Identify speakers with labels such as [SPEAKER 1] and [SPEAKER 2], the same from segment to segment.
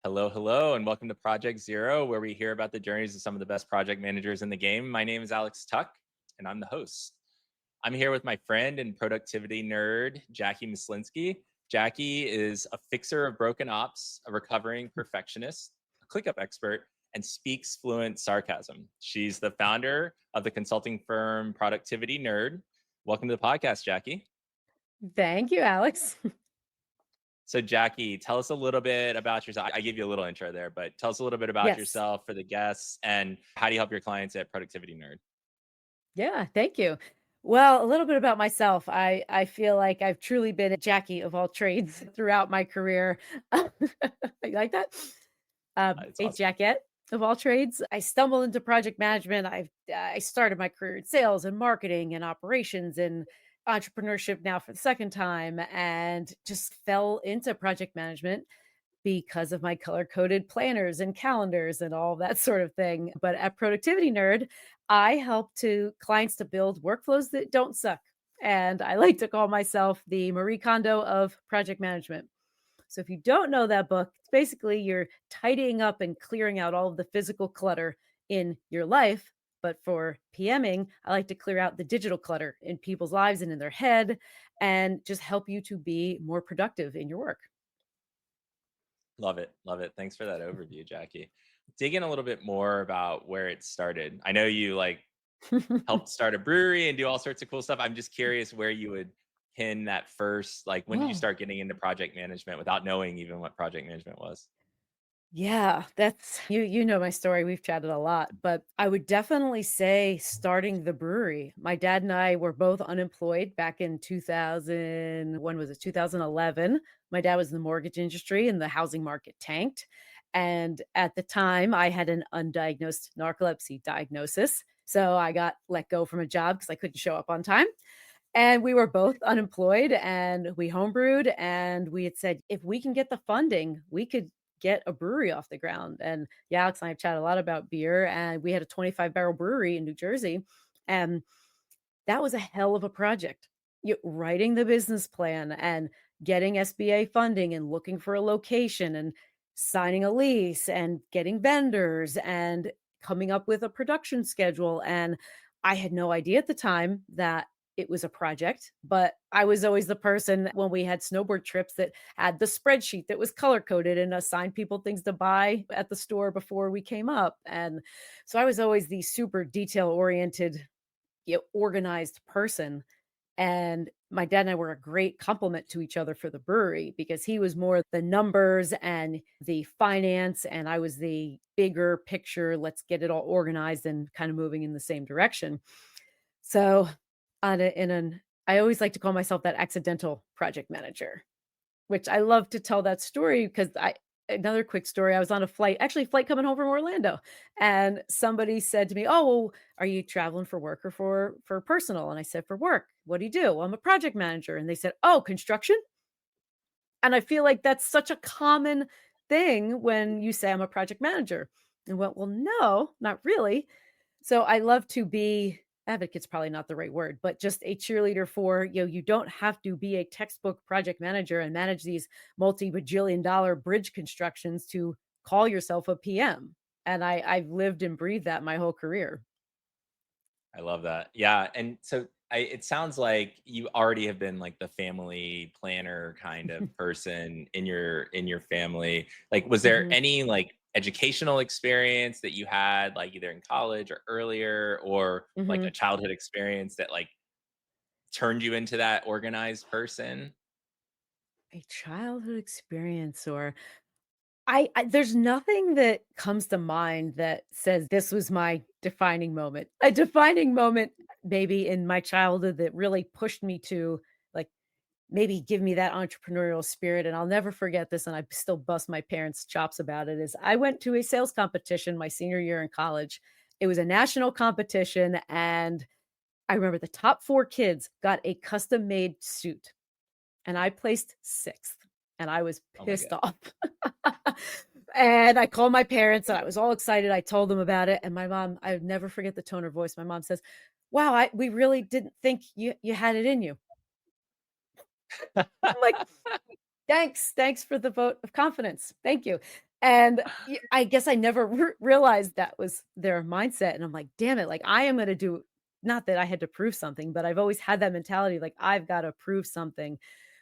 [SPEAKER 1] Hello, hello, and welcome to Project Zero, where we hear about the journeys of some of the best project managers in the game. My name is Alex Tuck, and I'm the host. I'm here with my friend and productivity nerd, Jacqui Myslinski. Jacqui is a fixer of broken ops, a recovering perfectionist, a ClickUp expert, and speaks fluent sarcasm. She's the founder of the consulting firm Productivity Nerd. Welcome to the podcast, Jacqui.
[SPEAKER 2] Thank you, Alex.
[SPEAKER 1] So, Jacqui, tell us a little bit about yourself. I gave you a little intro there, but tell us a little bit about
[SPEAKER 2] Yes.
[SPEAKER 1] yourself for the guests and how do you help your clients at Productivity Nerd?
[SPEAKER 2] Yeah, thank you. Well, a little bit about myself. I feel like I've truly been a Jackie of all trades throughout my career. You like that?
[SPEAKER 1] It's
[SPEAKER 2] A
[SPEAKER 1] awesome.
[SPEAKER 2] Jackette of all trades. I stumbled into project management. I started my career in sales and marketing and operations and entrepreneurship now for the second time, and just fell into project management because of my color coded planners and calendars and all that sort of thing. But at Productivity Nerd, I help to clients to build workflows that don't suck. And I like to call myself the Marie Kondo of project management. So if you don't know that book, it's basically you're tidying up and clearing out all of the physical clutter in your life. But for PMing, I like to clear out the digital clutter in people's lives and in their head and just help you to be more productive in your work.
[SPEAKER 1] Love it. Love it. Thanks for that overview, Jackie. Dig in a little bit more about where it started. I know you helped start a brewery and do all sorts of cool stuff. I'm just curious where you would pin that first, like when did you
[SPEAKER 2] Oh,
[SPEAKER 1] start getting into project management without knowing even what project management was?
[SPEAKER 2] yeah, that's you know my story. We've chatted a lot, but I would definitely say starting the brewery. My dad and I were both unemployed back in 2000, when was it? 2011. My dad was in the mortgage industry and the housing market tanked. And at the time, I had an undiagnosed narcolepsy diagnosis. So I got let go from a job because I couldn't show up on time. And we were both unemployed and we homebrewed and we had said, if we can get the funding, we could get a brewery off the ground. And yeah, Alex and I have chatted a lot about beer and we had a 25 barrel brewery in New Jersey. And that was a hell of a project. Writing the business plan and getting SBA funding and looking for a location and signing a lease and getting vendors and coming up with a production schedule. And I had no idea at the time that it was a project, but I was always the person when we had snowboard trips that had the spreadsheet that was color coded and assigned people things to buy at the store before we came up. And so I was always the super detail oriented, organized person. And my dad and I were a great complement to each other for the brewery because he was more the numbers and the finance, and I was the bigger picture. Let's get it all organized and kind of moving in the same direction. So, I always like to call myself that accidental project manager, which I love to tell that story because I another quick story, I was on a flight, actually a flight coming home from Orlando, and somebody said to me, "Oh, well, are you traveling for work or for personal?" And I said, "For work." "What do you do?" "Well, I'm a project manager." And they said, "Oh, construction?" And I feel like that's such a common thing when you say, "I'm a project manager." And went, "Well, no, not really." So I love to be advocate's probably not the right word, but just a cheerleader for, you don't have to be a textbook project manager and manage these multi-bajillion dollar bridge constructions to call yourself a PM. And I've lived and breathed that my whole career.
[SPEAKER 1] I love that. Yeah, and so it sounds like you already have been like the family planner kind of person in your family. Like, was there
[SPEAKER 2] Mhm,
[SPEAKER 1] any like educational experience that you had, like either in college or earlier, or like a
[SPEAKER 2] mhm.
[SPEAKER 1] childhood experience that like turned you into that organized person?
[SPEAKER 2] A childhood experience or I there's nothing that comes to mind that says this was my defining moment. A defining moment maybe in my childhood that really pushed me to, like, maybe give me that entrepreneurial spirit, and I'll never forget this, and I still bust my parents' chops about it, is I went to a sales competition my senior year in college. It was a national competition, and I remember the top 4 kids got a custom-made suit, and I placed 6th, and I was
[SPEAKER 1] Oh my
[SPEAKER 2] pissed
[SPEAKER 1] god.
[SPEAKER 2] off. And I called my parents, and I was all excited. I told them about it, and my mom, I would never forget the tone of her voice. My mom says, "Wow, we really didn't think you had it in you." I'm like, "Thanks for the vote of confidence. Thank you." And I guess I never realized that was their mindset, and I'm like, "Damn it, like, I am gonna do" not that I had to prove something, but I've always had that mentality, like, "I've gotta prove something."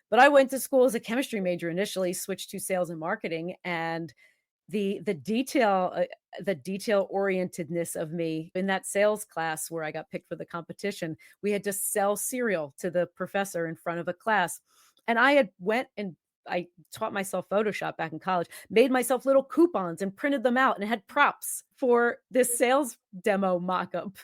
[SPEAKER 2] But I went to school as a chemistry major initially, switched to sales and marketing, and the detail the detail orientedness of me in that sales class where I got picked for the competition, we had to sell cereal to the professor in front of a class. And I had went and I taught myself Photoshop back in college, made myself little coupons and printed them out and had props for this sales demo mock-up.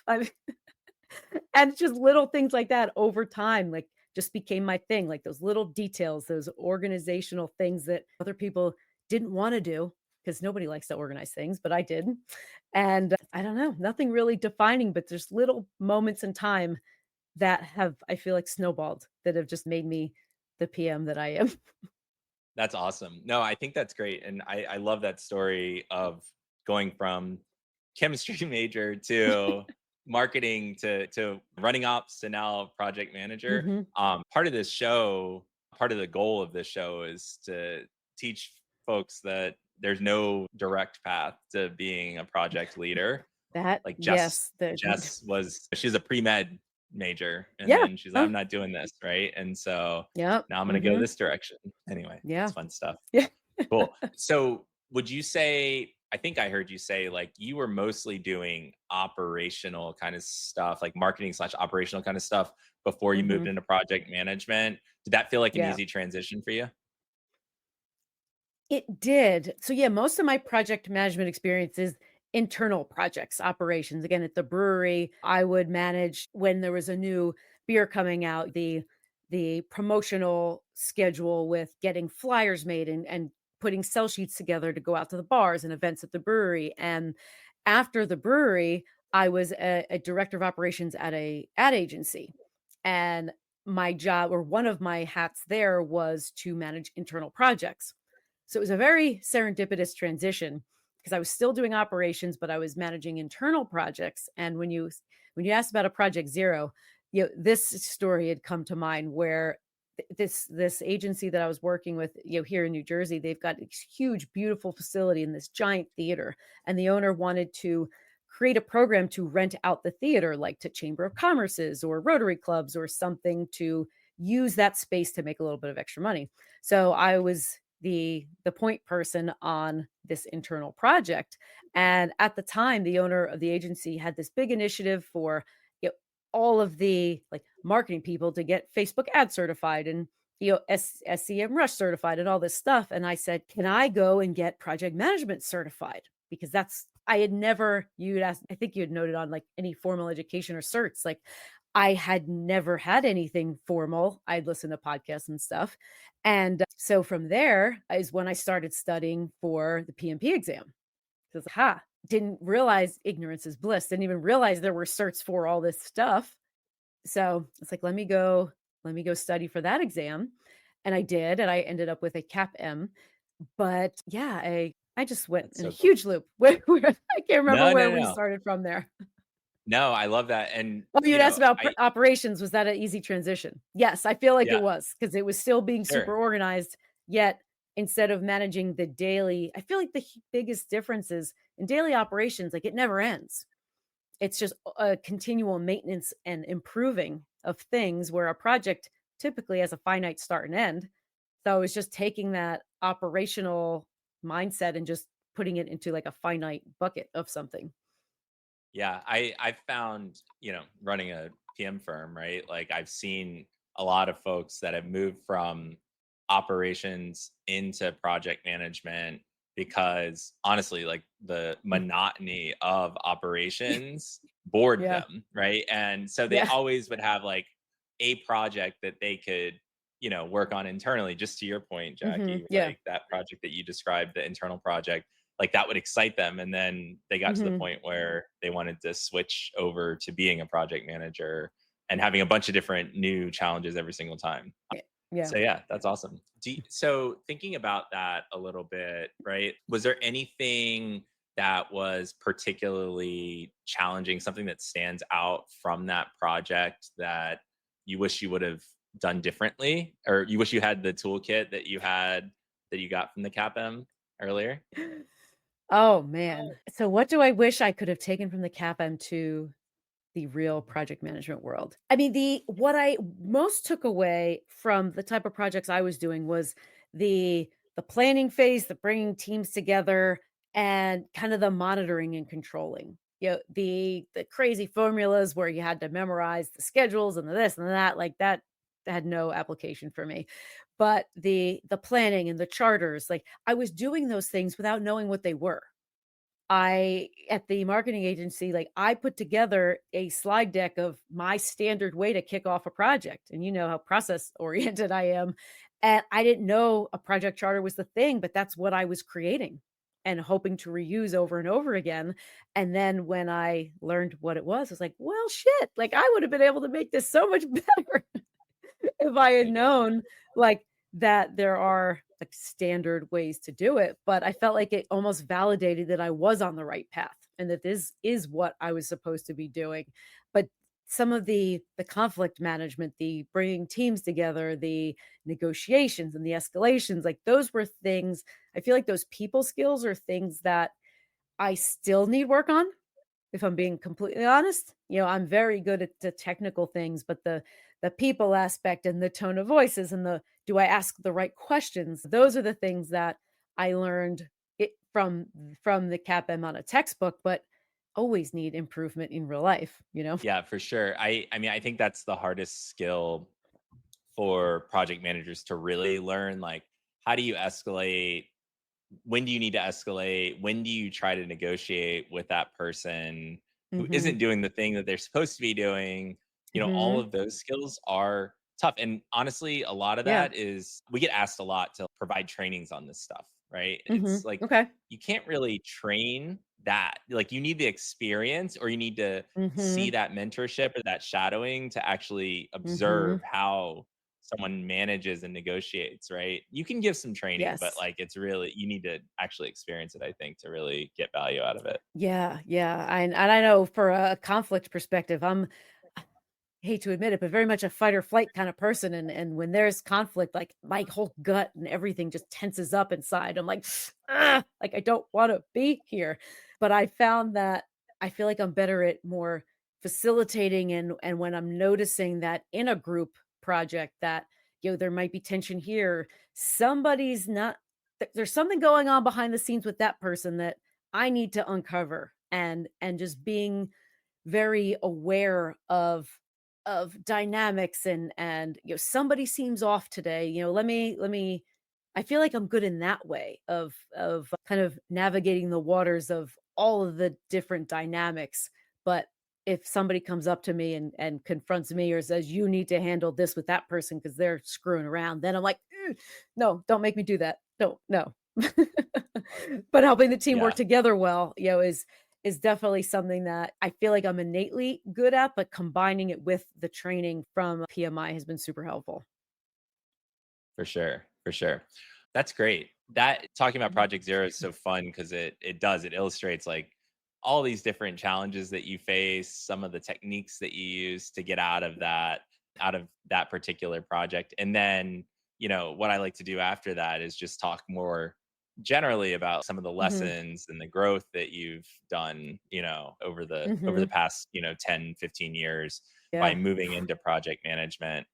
[SPEAKER 2] And just little things like that over time, like, just became my thing, like those little details, those organizational things that other people didn't wanna do, because nobody likes to organize things, but I did. And I don't know, nothing really defining, but there's little moments in time that have, I feel like, snowballed, that have just made me the PM that I am.
[SPEAKER 1] That's awesome. No, I think that's great. And I love that story of going from chemistry major to marketing to running ops to now project manager.
[SPEAKER 2] Mhm.
[SPEAKER 1] Part of this show, part of the goal of this show is to teach folks that there's no direct path to being a project leader.
[SPEAKER 2] That
[SPEAKER 1] Like
[SPEAKER 2] yes, the
[SPEAKER 1] Jess was she's a pre-med major, and
[SPEAKER 2] yeah.
[SPEAKER 1] then she's like,
[SPEAKER 2] Oh,
[SPEAKER 1] "I'm not doing this," right? And so
[SPEAKER 2] yep.
[SPEAKER 1] now I'm gonna go
[SPEAKER 2] Mhm.
[SPEAKER 1] this direction. Anyway, it's
[SPEAKER 2] Yeah.
[SPEAKER 1] fun stuff.
[SPEAKER 2] Yeah.
[SPEAKER 1] Cool. So would you say I think I heard you say like you were mostly doing operational kind of stuff, like marketing slash operational kind of stuff before you moved
[SPEAKER 2] Mhm.
[SPEAKER 1] into project management. Did that feel like an
[SPEAKER 2] Yeah.
[SPEAKER 1] easy transition for you?
[SPEAKER 2] It did. So, yeah, most of my project management experience is internal projects, operations. Again, at the brewery, I would manage when there was a new beer coming out, the promotional schedule with getting flyers made and putting sell sheets together to go out to the bars and events at the brewery. And after the brewery, I was a director of operations at a ad agency. And my job, or one of my hats there, was to manage internal projects. So it was a very serendipitous transition because I was still doing operations, but I was managing internal projects. And when you asked about a project zero, this story had come to mind where this agency that I was working with, here in New Jersey, they've got this huge, beautiful facility in this giant theater, and the owner wanted to create a program to rent out the theater, like to Chamber of Commerce's or Rotary clubs or something, to use that space to make a little bit of extra money. So I was the point person on this internal project. And at the time, the owner of the agency had this big initiative for, you know, all of the like marketing people to get Facebook ad certified and SCM Rush certified and all this stuff. And I said, "Can I go and get project management certified?" Because that's I had never you'd asked, I think you had noted on like any formal education or certs. Like I had never had anything formal. I'd listened to podcasts and stuff. And so from there is when I started studying for the PMP exam. Because, didn't realize ignorance is bliss. Didn't even realize there were certs for all this stuff. So it's like, let me go study for that exam. And I did. And I ended up with a Cap M. But yeah, I just went
[SPEAKER 1] That's
[SPEAKER 2] in a
[SPEAKER 1] so cool.
[SPEAKER 2] huge loop where I can't remember
[SPEAKER 1] No, no,
[SPEAKER 2] where
[SPEAKER 1] no,
[SPEAKER 2] we
[SPEAKER 1] no.
[SPEAKER 2] started from there.
[SPEAKER 1] No, I love that. And
[SPEAKER 2] Oh, you'd asked about
[SPEAKER 1] I
[SPEAKER 2] operations. Was that an easy transition? Yes, I feel like it
[SPEAKER 1] yeah,
[SPEAKER 2] was because it was still being
[SPEAKER 1] sure.
[SPEAKER 2] super organized. Yet, instead of managing the daily, I feel like the biggest difference is in daily operations, like it never ends. It's just a continual maintenance and improving of things where a project typically has a finite start and end. So it's just taking that operational mindset and just putting it into like a finite bucket of something.
[SPEAKER 1] Yeah, I've found, running a PM firm, right? Like I've seen a lot of folks that have moved from operations into project management because honestly, like the
[SPEAKER 2] Mm.
[SPEAKER 1] monotony of operations bored
[SPEAKER 2] Yeah.
[SPEAKER 1] them, right? And so they
[SPEAKER 2] Yeah.
[SPEAKER 1] always would have like a project that they could, work on internally. Just to your point, Jackie,
[SPEAKER 2] Yeah.
[SPEAKER 1] like that project that you described, the internal project like that would excite them, and then they got to the
[SPEAKER 2] Hmm.
[SPEAKER 1] point where they wanted to switch over to being a project manager and having a bunch of different new challenges every single time.
[SPEAKER 2] Yeah.
[SPEAKER 1] So yeah, that's awesome. So thinking about that a little bit, right? Was there anything that was particularly challenging, something that stands out from that project that you wish you would have done differently, or you wish you had the toolkit that you got from the CAPM? earlier.
[SPEAKER 2] Oh, man. So what do I wish I could have taken from the CAPM to the real project management world? I mean, the what I most took away from the type of projects I was doing was the the planning phase, the bringing teams together, and kind of the monitoring and controlling. The crazy formulas where you had to memorize the schedules and the this and the that, like that had no application for me. But the planning and the charters, like I was doing those things without knowing what they were. I at the marketing agency, like, I put together a slide deck of my standard way to kick off a project, and you know how process oriented I am, and I didn't know a project charter was the thing, but that's what I was creating and hoping to reuse over and over again, and then when I learned what it was, I was like, "Well, shit, like, I would have been able to make this so much better." If I had
[SPEAKER 1] I get it.
[SPEAKER 2] known, like, that there are, like, standard ways to do it, but I felt like it almost validated that I was on the right path and that this is what I was supposed to be doing. But some of the conflict management, the bringing teams together, the negotiations and the escalations, like, those were things I feel like those people skills are things that I still need work on, if I'm being completely honest. I'm very good at the technical things, but the people aspect and the tone of voices and the do I ask the right questions? Those are the things that I learned it from the CAPM on a textbook, but always need improvement in real life?
[SPEAKER 1] Yeah, for sure. I mean, I think that's the hardest skill for project managers to really learn. Like, how do you escalate? When do you need to escalate? When do you try to negotiate with that person who isn't
[SPEAKER 2] Mhm.
[SPEAKER 1] doing the thing that they're supposed to be doing? All
[SPEAKER 2] Mhm.
[SPEAKER 1] of those skills are tough. And honestly, a lot of
[SPEAKER 2] Yeah.
[SPEAKER 1] that is we get asked a lot to provide trainings on this stuff, right? It's
[SPEAKER 2] Mhm.
[SPEAKER 1] like
[SPEAKER 2] Okay.
[SPEAKER 1] you can't really train that. Like, you need the experience, or you need to see
[SPEAKER 2] Mhm.
[SPEAKER 1] that mentorship or that shadowing to actually observe
[SPEAKER 2] Mhm.
[SPEAKER 1] how someone manages and negotiates, right? You can give some training, but
[SPEAKER 2] Yes.
[SPEAKER 1] like it's really you need to actually experience it, I think, to really get value out of it.
[SPEAKER 2] Yeah, yeah, and I know for a conflict perspective, hate to admit it, but very much a fight or flight kind of person. And when there's conflict, like my whole gut and everything just tenses up inside. I'm like, ah, like I don't want to be here. But I found that I feel like I'm better at more facilitating and when I'm noticing that in a group project that there might be tension here, somebody's not there's something going on behind the scenes with that person that I need to uncover and just being very aware of dynamics and somebody seems off today. Let me I feel like I'm good in that way of kind of navigating the waters of all of the different dynamics. But if somebody comes up to me and confronts me or says you need to handle this with that person because they're screwing around, then I'm like, "Mm, no, don't make me do that. Don't no." But helping the team work
[SPEAKER 1] Yeah,
[SPEAKER 2] together well, is definitely something that I feel like I'm innately good at, but combining it with the training from PMI has been super helpful.
[SPEAKER 1] for sure. For sure. That's great. That talking about Project Zero is so fun because it illustrates like all these different challenges that you face, some of the techniques that you use to get out of that particular project. And then, what I like to do after that is just talk more generally about some of the
[SPEAKER 2] Mhm,
[SPEAKER 1] lessons and the growth that you've done, over the
[SPEAKER 2] mhm.
[SPEAKER 1] past, 10, 15 years by
[SPEAKER 2] Yeah,
[SPEAKER 1] moving into project management.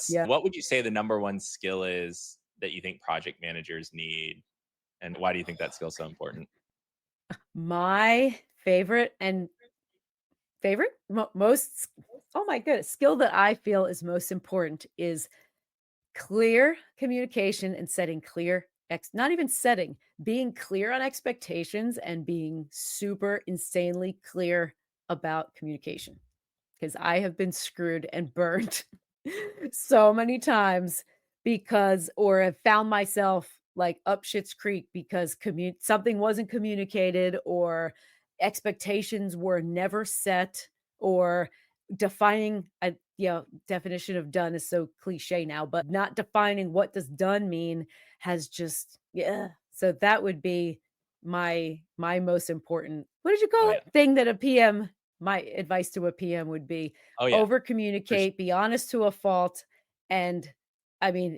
[SPEAKER 2] yeah.
[SPEAKER 1] What would you say the number one skill is that you think project managers need, and why do you think that skill is so important?
[SPEAKER 2] My favorite and favorite? Most oh my goodness, skill that I feel is most important is clear communication and setting clear not even setting, being clear on expectations and being super insanely clear about communication. Because I have been screwed and burnt so many times because or have found myself like up shit's creek because something wasn't communicated or expectations were never set or defining a definition of done is so cliche now, but not defining what does done mean has just yeah. So that would be my most important what did you
[SPEAKER 1] Oh
[SPEAKER 2] call it?
[SPEAKER 1] yeah.
[SPEAKER 2] Thing that a PM my advice to a PM would be
[SPEAKER 1] Oh yeah.
[SPEAKER 2] over
[SPEAKER 1] For
[SPEAKER 2] communicate, be honest to a fault, and I mean,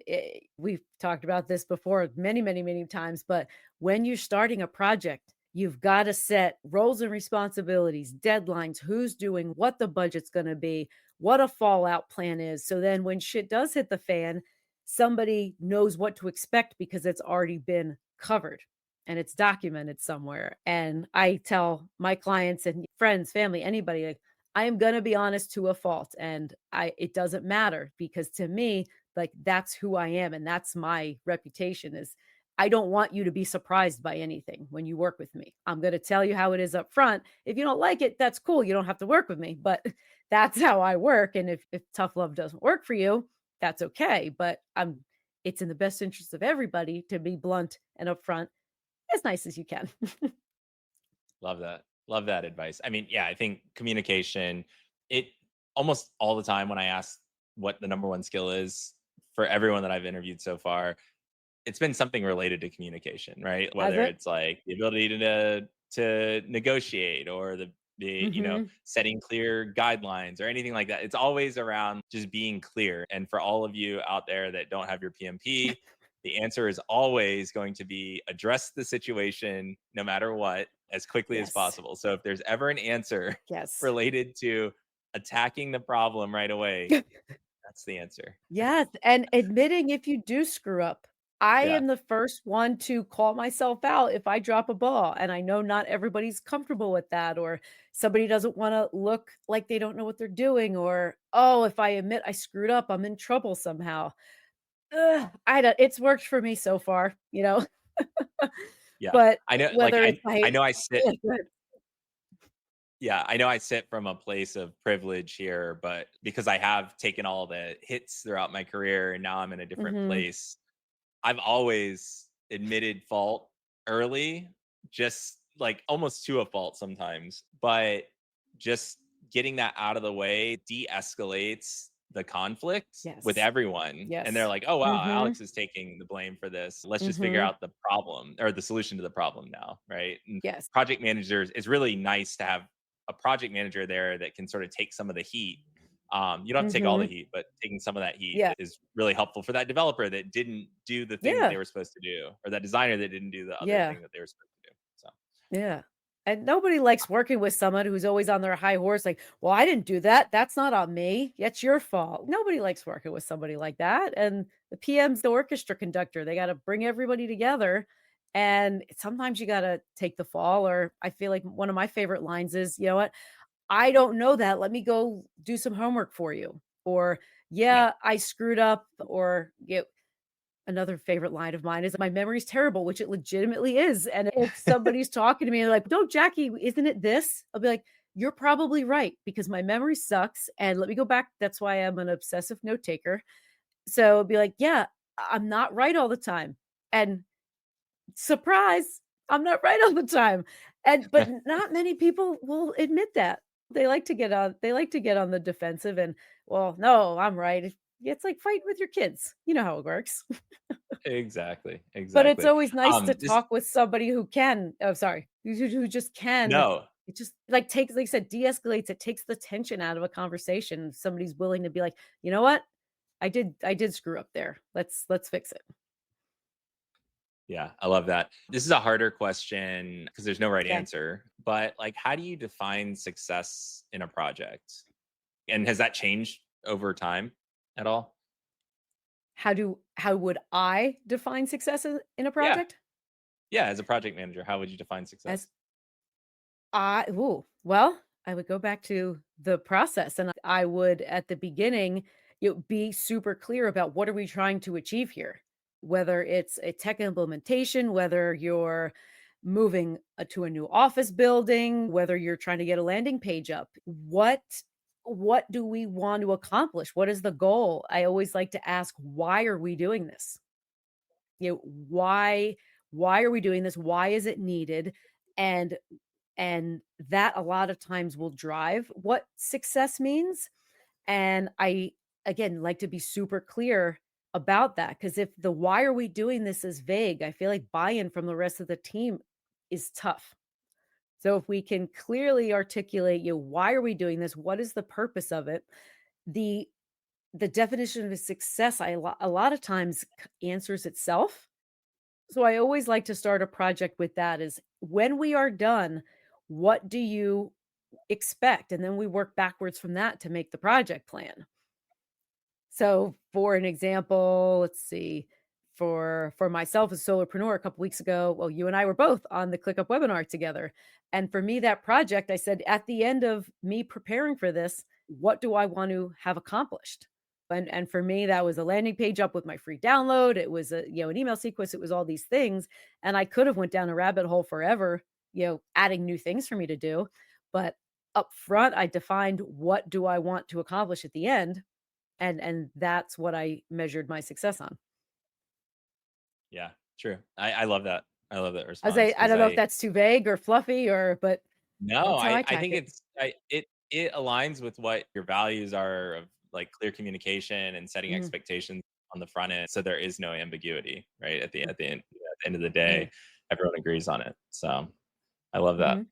[SPEAKER 2] we've talked about this before many, many, many times, but when you're starting a project, you've got to set roles and responsibilities, deadlines, who's doing what the budget's going to be, what a fallout plan is. So then when shit does hit the fan, somebody knows what to expect because it's already been covered and it's documented somewhere. And I tell my clients and friends, family, anybody, like, I am going to be honest to a fault, and it doesn't matter because to me, like, that's who I am, and that's my reputation is I don't want you to be surprised by anything when you work with me. I'm gonna tell you how it is up front. If you don't like it, that's cool. You don't have to work with me, but that's how I work, and if tough love doesn't work for you, that's okay, but it's in the best interest of everybody to be blunt and upfront as nice as you can.
[SPEAKER 1] Love that. Love that advice. I mean, yeah, I think communication, it almost all the time when I ask what the number one skill is for everyone that I've interviewed so far, it's been something related to communication, right?
[SPEAKER 2] Has
[SPEAKER 1] Whether
[SPEAKER 2] it?
[SPEAKER 1] it's like the ability to negotiate or the
[SPEAKER 2] Mhm.
[SPEAKER 1] setting clear guidelines or anything like that. It's always around just being clear. And for all of you out there that don't have your PMP, the answer is always going to be address the situation no matter what as quickly as
[SPEAKER 2] Yes.
[SPEAKER 1] possible. So if there's ever an answer
[SPEAKER 2] Yes.
[SPEAKER 1] related to attacking the problem right away, that's the answer.
[SPEAKER 2] Yes, and admitting if you do screw up. I
[SPEAKER 1] Yeah.
[SPEAKER 2] am the first one to call myself out if I drop a ball, and I know not everybody's comfortable with that, or somebody doesn't wanna look like they don't know what they're doing, or, "Oh, if I admit I screwed up, I'm in trouble somehow." Ugh, I don't it's worked for me so far, you know?
[SPEAKER 1] Yeah.
[SPEAKER 2] But
[SPEAKER 1] I know like
[SPEAKER 2] whether it's
[SPEAKER 1] I
[SPEAKER 2] my
[SPEAKER 1] know I sit
[SPEAKER 2] yeah, go ahead.
[SPEAKER 1] Yeah, I know I sit from a place of privilege here, but because I have taken all the hits throughout my career and now I'm in a different
[SPEAKER 2] Mhm.
[SPEAKER 1] place, I've always admitted fault early, just like almost to a fault sometimes, but just getting that out of the way de-escalates the conflict with
[SPEAKER 2] Yes.
[SPEAKER 1] everyone. And they're
[SPEAKER 2] Yes.
[SPEAKER 1] like, "Oh wow,
[SPEAKER 2] Mhm.
[SPEAKER 1] Alex is taking the blame for this. Let's just figure
[SPEAKER 2] Mhm.
[SPEAKER 1] out the problem or the solution to the problem now." Right. And
[SPEAKER 2] Yes.
[SPEAKER 1] project managers, it's really nice to have a project manager there that can sort of take some of the heat. You don't have to take all the
[SPEAKER 2] Mhm.
[SPEAKER 1] heat, but taking some of that heat
[SPEAKER 2] Yeah.
[SPEAKER 1] is really helpful for that developer that didn't do the thing that they
[SPEAKER 2] Yeah.
[SPEAKER 1] were supposed to do, or that designer that didn't do the other
[SPEAKER 2] Yeah.
[SPEAKER 1] thing that they were supposed to do. So,
[SPEAKER 2] Yeah. And nobody likes working with someone who's always on their high horse, like, well, I didn't do that. That's not on me. It's your fault. Nobody likes working with somebody like that. And the PM's the orchestra conductor. They got to bring everybody together. And sometimes you got to take the fall. Or I feel like one of my favorite lines is, you know what? I don't know that. Let me go do some homework for you. Or,
[SPEAKER 1] yeah.
[SPEAKER 2] yeah, I screwed up. Or, another favorite line of mine is my memory's terrible, which it legitimately is, and if somebody's talking to me and like, "No, Jackie, isn't it this?" I'll be like, "You're probably right because my memory sucks, and let me go back." That's why I'm an obsessive note taker. So, I'll be like, "Yeah, I'm not right all the time." And surprise, I'm not right all the time. And but not many people will admit that. They like to get on the defensive and, "Well, no, I'm right." It's like fighting with your kids. You know how it works.
[SPEAKER 1] Exactly,
[SPEAKER 2] But it's
[SPEAKER 1] exactly.
[SPEAKER 2] always nice to
[SPEAKER 1] This
[SPEAKER 2] talk with somebody who can oh, sorry, who just can
[SPEAKER 1] No,
[SPEAKER 2] it just, like, takes like I said, de-escalates, it takes the tension out of a conversation. Somebody's willing to be like, "You know what? I did screw up there. Let's fix it."
[SPEAKER 1] yeah, I love that. This is a harder question because there's no right
[SPEAKER 2] Okay.
[SPEAKER 1] answer, but, like, how do you define success in a project? And has that changed over time at all?
[SPEAKER 2] How would I define success in a
[SPEAKER 1] Yeah,
[SPEAKER 2] project?
[SPEAKER 1] yeah, as a project manager, how would you define
[SPEAKER 2] As
[SPEAKER 1] success?
[SPEAKER 2] well, I would go back to the process, and I would, at the beginning, be super clear about what are we trying to achieve here? Whether it's a tech implementation, whether you're moving, to a new office building, whether you're trying to get a landing page up. What do we want to accomplish? What is the goal? I always like to ask, "Why are we doing this?" Why are we doing this? Why is it needed? And that a lot of times will drive what success means. And I, again, like to be super clear about that because if the why are we doing this is vague, I feel like buy-in from the rest of the team is tough. So if we can clearly articulate, why are we doing this? What is the purpose of it? The the definition of success, a lot of times answers itself. So I always like to start a project with that is when we are done, what do you expect? And then we work backwards from that to make the project plan. So, for an example, let's see, for myself as a solopreneur a couple weeks ago, well, you and I were both on the ClickUp webinar together. And for me, that project, I said, at the end of me preparing for this, what do I want to have accomplished? And for me, that was a landing page up with my free download. It was an email sequence. It was all these things. And I could have went down a rabbit hole forever, adding new things for me to do. But up front, I defined what do I want to accomplish at the end, and that's what I measured my success on.
[SPEAKER 1] Yeah, true. I love that. I love that
[SPEAKER 2] I
[SPEAKER 1] response
[SPEAKER 2] say I
[SPEAKER 1] because
[SPEAKER 2] don't know if that's too vague or fluffy but
[SPEAKER 1] no,
[SPEAKER 2] that's how I
[SPEAKER 1] I
[SPEAKER 2] attack
[SPEAKER 1] think
[SPEAKER 2] it.
[SPEAKER 1] it aligns with what your values are of like clear communication and setting
[SPEAKER 2] Mhm,
[SPEAKER 1] expectations on the front end, so there is no ambiguity, right? At the end of the
[SPEAKER 2] mhm,
[SPEAKER 1] day, everyone agrees on it. So I love that.
[SPEAKER 2] mhm.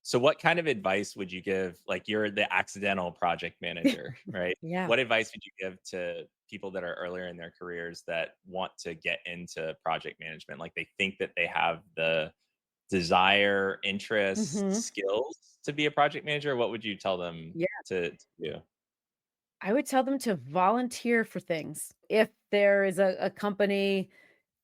[SPEAKER 1] So what kind of advice would you give? Like you're the accidental project manager, right?
[SPEAKER 2] Yeah.
[SPEAKER 1] What advice would you give to people that are earlier in their careers that want to get into project management? Like they think that they have the desire, interest,
[SPEAKER 2] Mhm.
[SPEAKER 1] skills to be a project manager. What would you tell them
[SPEAKER 2] Yeah.
[SPEAKER 1] to do?
[SPEAKER 2] I would tell them to volunteer for things. If there is a company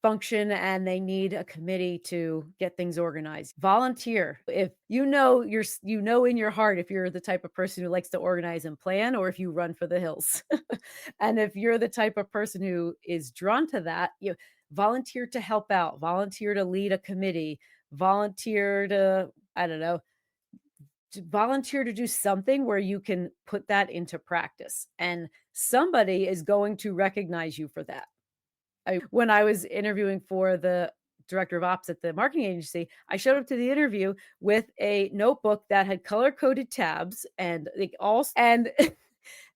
[SPEAKER 2] function and they need a committee to get things organized, volunteer. If you know in your heart if you're the type of person who likes to organize and plan or if you run for the hills. And if you're the type of person who is drawn to that, you volunteer to help out, volunteer to lead a committee, volunteer to, I don't know, to volunteer to do something where you can put that into practice. And somebody is going to recognize you for that. When I was interviewing for the director of ops at the marketing agency, I showed up to the interview with a notebook that had color coded tabs and like all and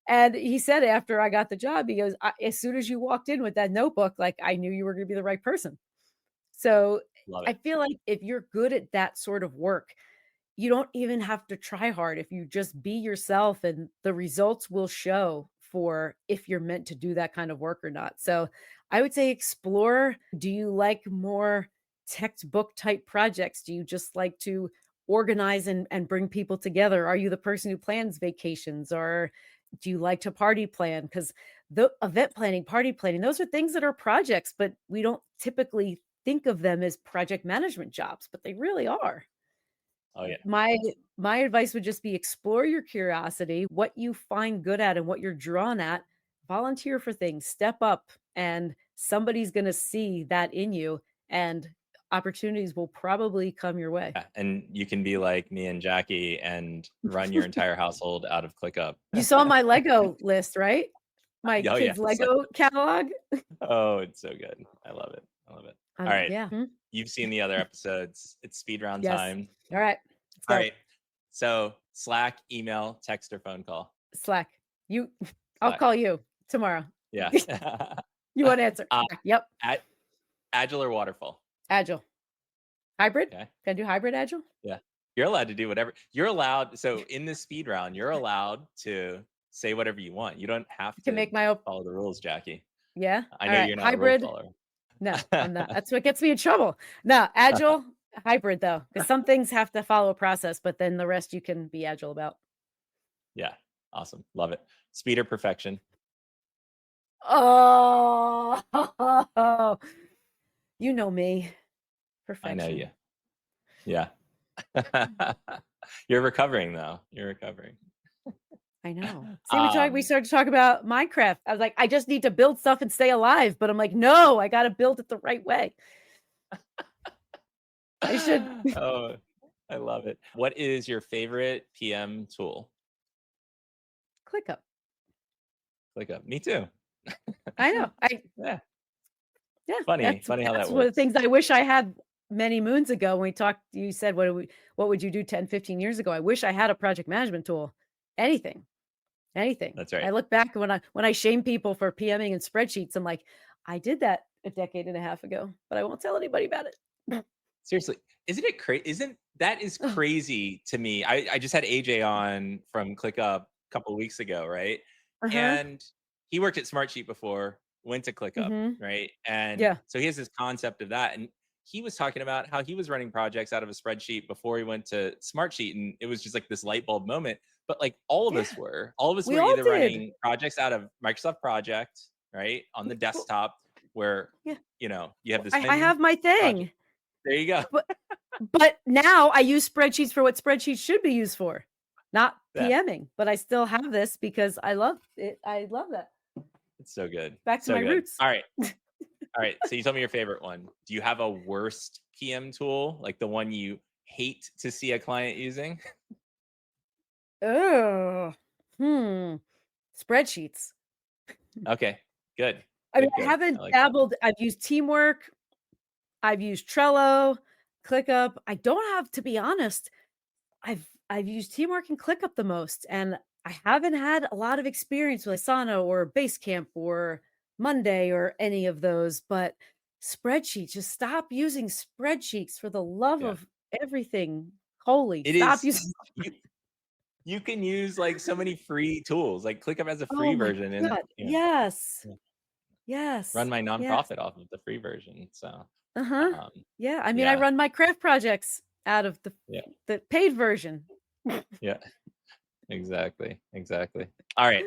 [SPEAKER 2] and he said after I got the job, he goes, as soon as you walked in with that notebook, like I knew you were going to be the right person. So
[SPEAKER 1] Love
[SPEAKER 2] I
[SPEAKER 1] it.
[SPEAKER 2] feel like if you're good at that sort of work, you don't even have to try hard. If you just be yourself and the results will show for if you're meant to do that kind of work or not. So I would say explore. Do you like more textbook type projects? Do you just like to organize and bring people together? Are you the person who plans vacations or do you like to party plan? Because the event planning, party planning, those are things that are projects, but we don't typically think of them as project management jobs, but they really are.
[SPEAKER 1] Oh yeah.
[SPEAKER 2] My advice would just be explore your curiosity, what you find good at and what you're drawn at, volunteer for things, step up, and somebody's gonna see that in you, and opportunities will probably come your way.
[SPEAKER 1] Yeah, and you can be like me and Jackie and run your entire household out of ClickUp.
[SPEAKER 2] You saw my Lego list, right? My
[SPEAKER 1] Oh
[SPEAKER 2] kids'
[SPEAKER 1] yes.
[SPEAKER 2] Lego catalog?
[SPEAKER 1] Oh, it's so good. I love it. I love it. All right.
[SPEAKER 2] Yeah, mhm,
[SPEAKER 1] You've seen the other episodes. It's speed round
[SPEAKER 2] yes.
[SPEAKER 1] time.
[SPEAKER 2] Alright, let's
[SPEAKER 1] All
[SPEAKER 2] go.
[SPEAKER 1] right. So Slack, email, text, or phone call.
[SPEAKER 2] Slack. You I'll
[SPEAKER 1] Slack.
[SPEAKER 2] call you tomorrow.
[SPEAKER 1] Yeah.
[SPEAKER 2] You won't answer.
[SPEAKER 1] uh,
[SPEAKER 2] Yep,
[SPEAKER 1] at Agile or waterfall.
[SPEAKER 2] agile. Hybrid?
[SPEAKER 1] Okay.
[SPEAKER 2] Can I do hybrid agile?
[SPEAKER 1] Yeah. You're allowed to do whatever. You're allowed. So in this speed round, you're allowed to say whatever you want. You don't have
[SPEAKER 2] Can
[SPEAKER 1] to
[SPEAKER 2] make my own.
[SPEAKER 1] follow the rules, Jackie.
[SPEAKER 2] Yeah?
[SPEAKER 1] I know
[SPEAKER 2] Alright,
[SPEAKER 1] you're not a rule
[SPEAKER 2] hybrid.
[SPEAKER 1] follower.
[SPEAKER 2] No, I'm not. That's what gets me in trouble. No, agile, hybrid though, because some things have to follow a process, but then the rest you can be agile about.
[SPEAKER 1] Yeah. Awesome. Love it. Speed or perfection.
[SPEAKER 2] Oh, you know me.
[SPEAKER 1] I know you.
[SPEAKER 2] Perfection.
[SPEAKER 1] Yeah. You're recovering though. You're recovering.
[SPEAKER 2] I know. See, we
[SPEAKER 1] Um,
[SPEAKER 2] started to talk about Minecraft. I was like, I just need to build stuff and stay alive, but I'm like, no, I gotta build it the right way. I should
[SPEAKER 1] oh, I love it. What is your favorite PM tool?
[SPEAKER 2] click up.
[SPEAKER 1] ClickUp. Me too.
[SPEAKER 2] I know.
[SPEAKER 1] Yeah.
[SPEAKER 2] Yeah,
[SPEAKER 1] Funny. Funny how
[SPEAKER 2] that's
[SPEAKER 1] that
[SPEAKER 2] one of the
[SPEAKER 1] works.
[SPEAKER 2] things I wish I had many moons ago when we talked. You said, what would you do 10, 15 years ago?" I wish I had a project management tool. Anything, anything.
[SPEAKER 1] That's
[SPEAKER 2] I
[SPEAKER 1] right.
[SPEAKER 2] look back when I shame people for PMing and spreadsheets, I'm like, "I did that a decade and a half ago, but I won't tell anybody about it."
[SPEAKER 1] Seriously, isn't it crazy? Isn't that is
[SPEAKER 2] Oh,
[SPEAKER 1] crazy to me? I just had AJ on from ClickUp a couple of weeks ago, right?
[SPEAKER 2] Uh-huh.
[SPEAKER 1] And he worked at Smartsheet before, went to ClickUp,
[SPEAKER 2] Mhm.
[SPEAKER 1] right? And
[SPEAKER 2] Yeah.
[SPEAKER 1] so he has this concept of that. And he was talking about how he was running projects out of a spreadsheet before he went to Smartsheet. And it was just like this light bulb moment. But like
[SPEAKER 2] Yeah.
[SPEAKER 1] all of us
[SPEAKER 2] We
[SPEAKER 1] were
[SPEAKER 2] all
[SPEAKER 1] either
[SPEAKER 2] did.
[SPEAKER 1] running projects out of Microsoft Project, right? On the
[SPEAKER 2] Well,
[SPEAKER 1] desktop where,
[SPEAKER 2] yeah.
[SPEAKER 1] you have this
[SPEAKER 2] I
[SPEAKER 1] pen
[SPEAKER 2] have my
[SPEAKER 1] project.
[SPEAKER 2] thing,
[SPEAKER 1] There you go.
[SPEAKER 2] but now I use spreadsheets for what spreadsheets should be used for, not
[SPEAKER 1] Yeah.
[SPEAKER 2] PMing, but I still have this because I love it. I love that.
[SPEAKER 1] It's so good.
[SPEAKER 2] Back to
[SPEAKER 1] So
[SPEAKER 2] my
[SPEAKER 1] good.
[SPEAKER 2] roots.
[SPEAKER 1] All right. All right. So you told me your favorite one. Do you have a worst PM tool, like the one you hate to see a client using?
[SPEAKER 2] Oh, hmm. Spreadsheets.
[SPEAKER 1] Okay. Good.
[SPEAKER 2] I mean,
[SPEAKER 1] Good,
[SPEAKER 2] I
[SPEAKER 1] good. I
[SPEAKER 2] haven't
[SPEAKER 1] like that.
[SPEAKER 2] dabbled. I've used Teamwork. I've used Trello, ClickUp. I don't have, to be honest, I've used Teamwork and ClickUp the most, and I haven't had a lot of experience with Asana or Basecamp or Monday or any of those, but spreadsheets, just stop using spreadsheets for the love
[SPEAKER 1] Yeah.
[SPEAKER 2] of everything holy.
[SPEAKER 1] It
[SPEAKER 2] Stop
[SPEAKER 1] is
[SPEAKER 2] using
[SPEAKER 1] you you can use like so many free tools. Like ClickUp has a
[SPEAKER 2] Oh
[SPEAKER 1] free
[SPEAKER 2] my
[SPEAKER 1] version and
[SPEAKER 2] god. Yes.
[SPEAKER 1] yeah, run
[SPEAKER 2] Yes.
[SPEAKER 1] my
[SPEAKER 2] Yes.
[SPEAKER 1] nonprofit off of the free version. So
[SPEAKER 2] Uh-huh.
[SPEAKER 1] um
[SPEAKER 2] Yeah, I mean, I
[SPEAKER 1] yeah,
[SPEAKER 2] run my craft projects out of
[SPEAKER 1] yeah,
[SPEAKER 2] the paid version.
[SPEAKER 1] yeah. Exactly. Exactly. All right.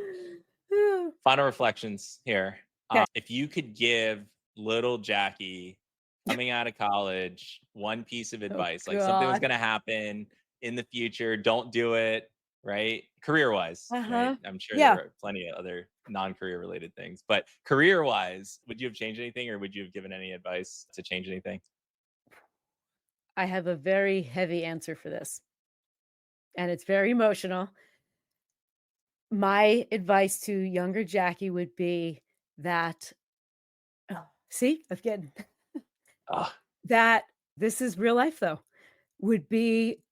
[SPEAKER 1] Final reflections here.
[SPEAKER 2] 'Kay.
[SPEAKER 1] If you could give little Jackie coming out of college one piece of
[SPEAKER 2] Oh
[SPEAKER 1] advice, like something was
[SPEAKER 2] god.
[SPEAKER 1] going to happen in the future, don't do it, right? Career wise, right?
[SPEAKER 2] Uh-huh.
[SPEAKER 1] I'm sure there
[SPEAKER 2] Yeah.
[SPEAKER 1] are plenty of other non career related things, but career wise, would you have changed anything or would you have given any advice to change anything?
[SPEAKER 2] I have a very heavy answer for this, and it's very emotional. My advice to younger Jackie would be that oh, see, again,
[SPEAKER 1] Oh,
[SPEAKER 2] that this is real life though, would be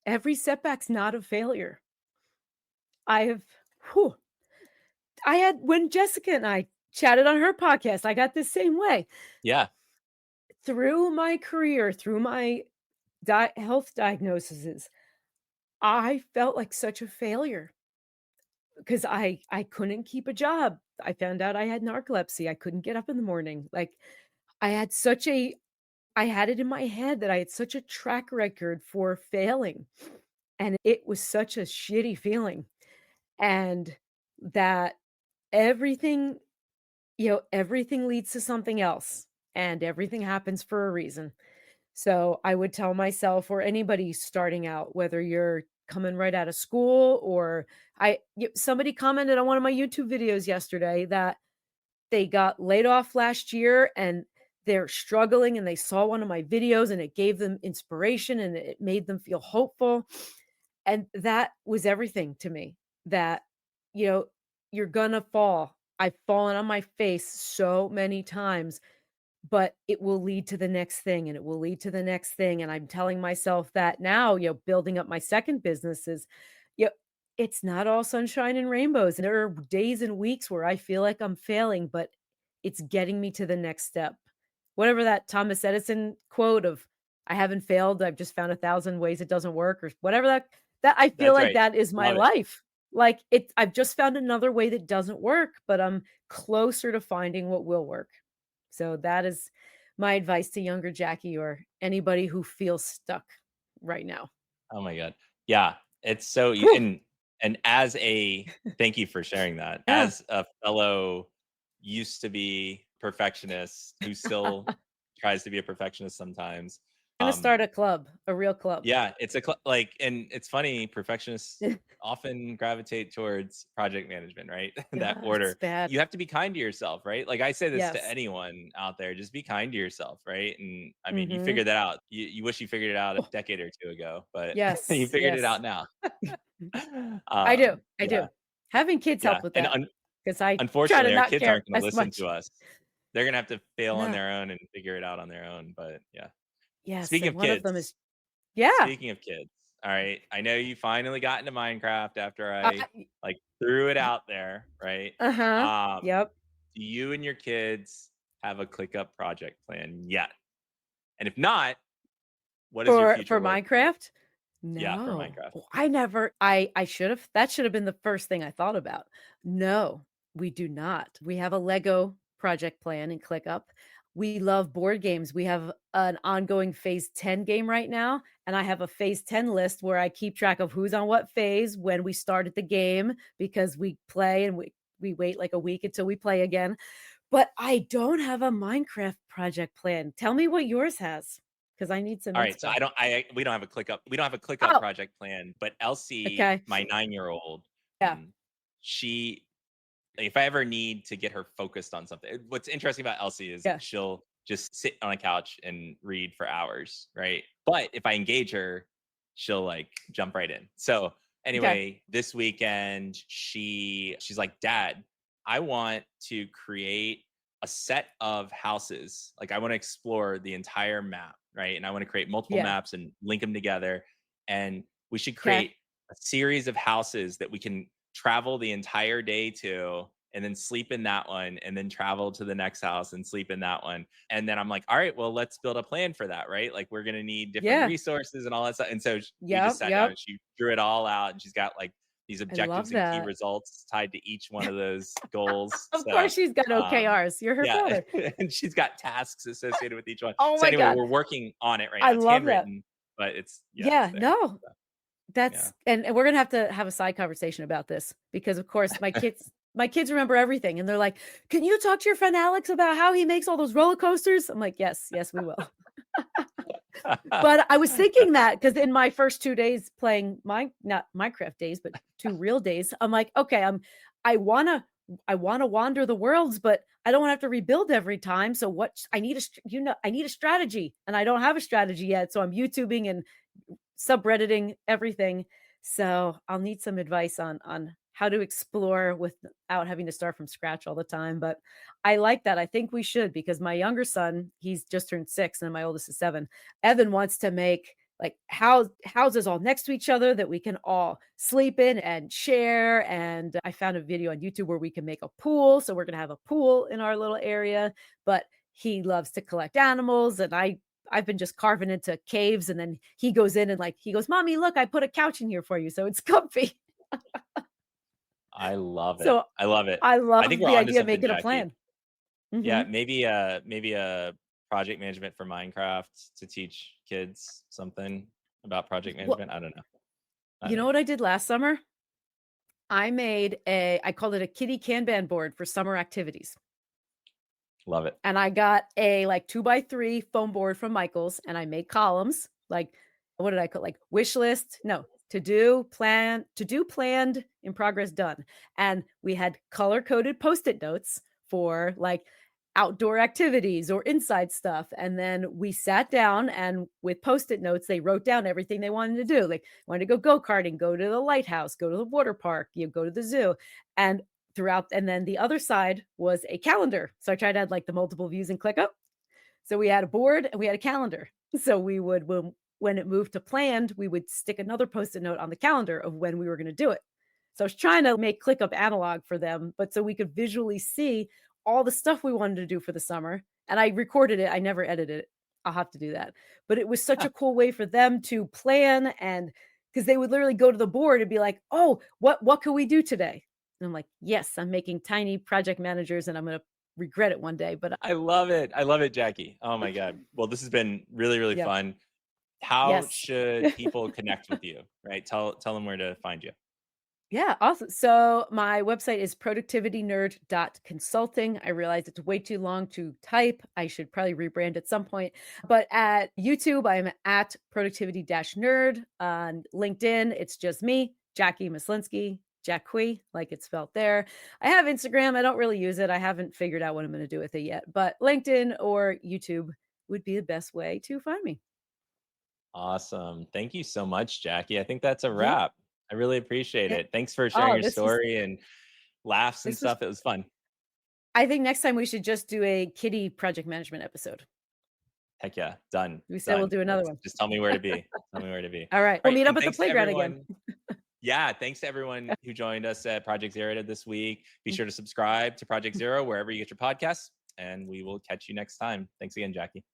[SPEAKER 2] every setback's not a failure. I have whew, I had when Jessica and I chatted on her podcast, I got the same way.
[SPEAKER 1] yeah,
[SPEAKER 2] Through my career, through my health diagnoses, I felt like such a failure because I couldn't keep a job. I found out I had narcolepsy. I couldn't get up in the morning. Like I had such a I had it in my head that I had such a track record for failing, and it was such a shitty feeling, and that everything, everything leads to something else, and everything happens for a reason. So, I would tell myself or anybody starting out, whether you're coming right out of school or somebody commented on one of my YouTube videos yesterday that they got laid off last year and they're struggling and they saw one of my videos and it gave them inspiration and it made them feel hopeful. And that was everything to me that, you know, you're gonna fall. I've fallen on my face so many times, but it will lead to the next thing and it will lead to the next thing. And I'm telling myself that now, building up my second business is, you know, it's not all sunshine and rainbows. And there are days and weeks where I feel like I'm failing, but it's getting me to the next step. Whatever that Thomas Edison quote of I haven't failed, I've just found 1,000 ways it doesn't work or whatever that I feel
[SPEAKER 1] that's
[SPEAKER 2] like
[SPEAKER 1] right.
[SPEAKER 2] that is my
[SPEAKER 1] Love it.
[SPEAKER 2] life. Like I've just found another way that doesn't work, but I'm closer to finding what will work. So that is my advice to younger Jackie or anybody who feels stuck right now.
[SPEAKER 1] Oh my god. Yeah, it's so
[SPEAKER 2] Whew.
[SPEAKER 1] and as a thank you for sharing that.
[SPEAKER 2] Yeah.
[SPEAKER 1] As a fellow used to be perfectionist who still tries to be a perfectionist sometimes.
[SPEAKER 2] Gonna
[SPEAKER 1] Um
[SPEAKER 2] start a club, a real club.
[SPEAKER 1] yeah, it's a like and it's funny perfectionists often gravitate towards project management, right? That
[SPEAKER 2] Yeah, it's
[SPEAKER 1] order.
[SPEAKER 2] bad.
[SPEAKER 1] You have to be kind to yourself, right? Like I say this to
[SPEAKER 2] Yes.
[SPEAKER 1] anyone out there, just be kind to yourself, right? And I mean, you
[SPEAKER 2] Mhm.
[SPEAKER 1] figured that out. You wish you figured it out a
[SPEAKER 2] Oh,
[SPEAKER 1] decade or two ago, but you
[SPEAKER 2] yes,
[SPEAKER 1] figured it
[SPEAKER 2] yes.
[SPEAKER 1] out now.
[SPEAKER 2] I do, I
[SPEAKER 1] Yeah,
[SPEAKER 2] do. Having kids
[SPEAKER 1] yeah,
[SPEAKER 2] help with
[SPEAKER 1] and
[SPEAKER 2] that because I try to
[SPEAKER 1] unfortunately, our
[SPEAKER 2] not
[SPEAKER 1] kids
[SPEAKER 2] care
[SPEAKER 1] aren't going to
[SPEAKER 2] as
[SPEAKER 1] listen
[SPEAKER 2] much.
[SPEAKER 1] to us. They're going to have to fail on
[SPEAKER 2] No.
[SPEAKER 1] their own and figure it out on their own. But yeah,
[SPEAKER 2] Yes,
[SPEAKER 1] speaking
[SPEAKER 2] and
[SPEAKER 1] of
[SPEAKER 2] one of them
[SPEAKER 1] kids,
[SPEAKER 2] is yeah.
[SPEAKER 1] speaking of kids, all right. I know you finally got into Minecraft after I
[SPEAKER 2] Y
[SPEAKER 1] like threw it out there, right?
[SPEAKER 2] uh-huh.
[SPEAKER 1] Um,
[SPEAKER 2] Yep.
[SPEAKER 1] do you and your kids have a ClickUp project plan yet? And if not, what does your
[SPEAKER 2] For
[SPEAKER 1] future look like?
[SPEAKER 2] Minecraft?
[SPEAKER 1] Yeah, for
[SPEAKER 2] No.
[SPEAKER 1] Minecraft.
[SPEAKER 2] Oh, I should have that should have been the first thing I thought about. No, we do not. We have a Lego project plan in ClickUp. We love board games. We have an ongoing phase 10 game right now, and I have a phase 10 list where I keep track of who's on what phase when we started the game because we play and we wait like a week until we play again. But I don't have a Minecraft project plan. Tell me what yours has because I need some
[SPEAKER 1] All right, so
[SPEAKER 2] inspo.
[SPEAKER 1] we don't have a ClickUp
[SPEAKER 2] Oh,
[SPEAKER 1] project plan, but Elsie,
[SPEAKER 2] okay.
[SPEAKER 1] my 9-year-old,
[SPEAKER 2] Yeah.
[SPEAKER 1] she if I ever need to get her focused on something. What's interesting about Elsie is
[SPEAKER 2] Yeah.
[SPEAKER 1] she'll just sit on a couch and read for hours, right? But if I engage her, she'll like jump right in. So
[SPEAKER 2] Okay.
[SPEAKER 1] anyway, this weekend she's like, "Dad, I want to create a set of houses. Like I want to explore the entire map, right? And I want to create multiple
[SPEAKER 2] Yeah.
[SPEAKER 1] maps and link them together. And we should
[SPEAKER 2] Okay.
[SPEAKER 1] create a series of houses that we can travel the entire day to and then sleep in that one and then travel to the next house and sleep in that one." And then I'm like, all right, well, let's build a plan for that, right? Like we're going to need different
[SPEAKER 2] Yeah.
[SPEAKER 1] resources and all that stuff. And so we just
[SPEAKER 2] Yep,
[SPEAKER 1] sat down
[SPEAKER 2] yep.
[SPEAKER 1] and she drew it all out and she's got like these
[SPEAKER 2] I love
[SPEAKER 1] objectives and key
[SPEAKER 2] that.
[SPEAKER 1] results tied to each one of those goals.
[SPEAKER 2] Of
[SPEAKER 1] So
[SPEAKER 2] course she's got
[SPEAKER 1] um
[SPEAKER 2] OKRs. You're her
[SPEAKER 1] yeah,
[SPEAKER 2] father.
[SPEAKER 1] and she's got tasks associated with each one.
[SPEAKER 2] Oh
[SPEAKER 1] So
[SPEAKER 2] my
[SPEAKER 1] anyway,
[SPEAKER 2] god.
[SPEAKER 1] we're working on it right
[SPEAKER 2] I
[SPEAKER 1] now. It's
[SPEAKER 2] love that.
[SPEAKER 1] handwritten, but it's
[SPEAKER 2] Yeah,
[SPEAKER 1] there.
[SPEAKER 2] no.
[SPEAKER 1] So, yeah.
[SPEAKER 2] That's and we're gonna have to have a side conversation about this because of course my kids remember everything and they're like, "Can you talk to your friend Alex about how he makes all those roller coasters?" I'm like, "Yes, yes, we will." But I was thinking that because in my first 2 days playing not Minecraft days, but 2 real days, I'm like, "Okay, I wanna I wanna wander the worlds, but I don't wanna have to rebuild every time, so what I need I need a strategy, and I don't have a strategy yet, so I'm YouTubing and subredditing everything. So I'll need some advice on how to explore without having to start from scratch all the time. But I like that. I think we should because my younger son, he's just turned 6 and my oldest is 7. Evan wants to make like houses all next to each other that we can all sleep in and share. And I found a video on YouTube where we can make a pool. So we're gonna have a pool in our little area. But he loves to collect animals, and I've been just carving into caves, and then he goes in and like he goes, "Mommy, look, I put a couch in here for you, so it's comfy."
[SPEAKER 1] I love it.
[SPEAKER 2] So
[SPEAKER 1] I love it.
[SPEAKER 2] I
[SPEAKER 1] I think
[SPEAKER 2] love
[SPEAKER 1] we're
[SPEAKER 2] the
[SPEAKER 1] onto
[SPEAKER 2] idea of
[SPEAKER 1] something,
[SPEAKER 2] making a
[SPEAKER 1] Jackie.
[SPEAKER 2] plan.
[SPEAKER 1] Yeah,
[SPEAKER 2] Mhm.
[SPEAKER 1] maybe a project management for Minecraft to teach kids something about project
[SPEAKER 2] Well,
[SPEAKER 1] management. I don't know. I
[SPEAKER 2] you
[SPEAKER 1] don't
[SPEAKER 2] know
[SPEAKER 1] know.
[SPEAKER 2] what I did last summer? I called it a kitty Kanban board for summer activities.
[SPEAKER 1] Love it.
[SPEAKER 2] And I got a like 2x3 foam board from Michaels and I made columns. Like, what did I call like wish list? No, to do, planned, in progress, done. And we had color coded post-it notes for like outdoor activities or inside stuff. And then we sat down and with post-it notes, they wrote down everything they wanted to do. Like wanted to go karting, go to the lighthouse, go to the water park, go to the zoo. And throughout, and then the other side was a calendar. So I tried to add like the multiple views in ClickUp. So we had a board and we had a calendar. So we would when it moved to planned, we would stick another post-it note on the calendar of when we were going to do it. So I was trying to make ClickUp analog for them, but so we could visually see all the stuff we wanted to do for the summer. And I recorded it. I never edited it. I'll have to do that. But it was such a cool way for them to plan and because they would literally go to the board and be like, "Oh, what can we do today?" And I'm like, "Yes, I'm making tiny project managers and I'm going to regret it one day." But
[SPEAKER 1] I love it. I love it, Jackie. Oh my God. Well, this has been really, really
[SPEAKER 2] yeah.
[SPEAKER 1] fun. How
[SPEAKER 2] Yes.
[SPEAKER 1] should people connect with you? Right. Tell them where to find you.
[SPEAKER 2] Yeah, awesome. So my website is productivitynerd.consulting. I realize it's way too long to type. I should probably rebrand at some point. But at YouTube, I'm at productivity-nerd. On LinkedIn, it's just me, Jacqui Myslinski, Jacqui, like it's spelled there. I have Instagram. I don't really use it. I haven't figured out what I'm going to do with it yet. But LinkedIn or YouTube would be the best way to find me.
[SPEAKER 1] Awesome. Thank you so much, Jackie. I think that's a
[SPEAKER 2] Yeah.
[SPEAKER 1] wrap. I really appreciate
[SPEAKER 2] Yeah.
[SPEAKER 1] it. Thanks for sharing
[SPEAKER 2] Oh,
[SPEAKER 1] your story and laughs and
[SPEAKER 2] this was
[SPEAKER 1] stuff. It was fun.
[SPEAKER 2] I think next time we should just do a kitty project management episode.
[SPEAKER 1] Heck yeah. Done.
[SPEAKER 2] We said we'll
[SPEAKER 1] Done.
[SPEAKER 2] do another
[SPEAKER 1] Let's
[SPEAKER 2] one.
[SPEAKER 1] just tell me where to be. Tell me where to be.
[SPEAKER 2] All right.
[SPEAKER 1] All
[SPEAKER 2] We'll
[SPEAKER 1] right.
[SPEAKER 2] meet up
[SPEAKER 1] And
[SPEAKER 2] at the
[SPEAKER 1] thanks to
[SPEAKER 2] playground again.
[SPEAKER 1] everyone. Yeah. Thanks to everyone who joined us at Project Zero this week. Be sure to subscribe to Project Zero wherever you get your podcasts, and we will catch you next time. Thanks again, Jackie.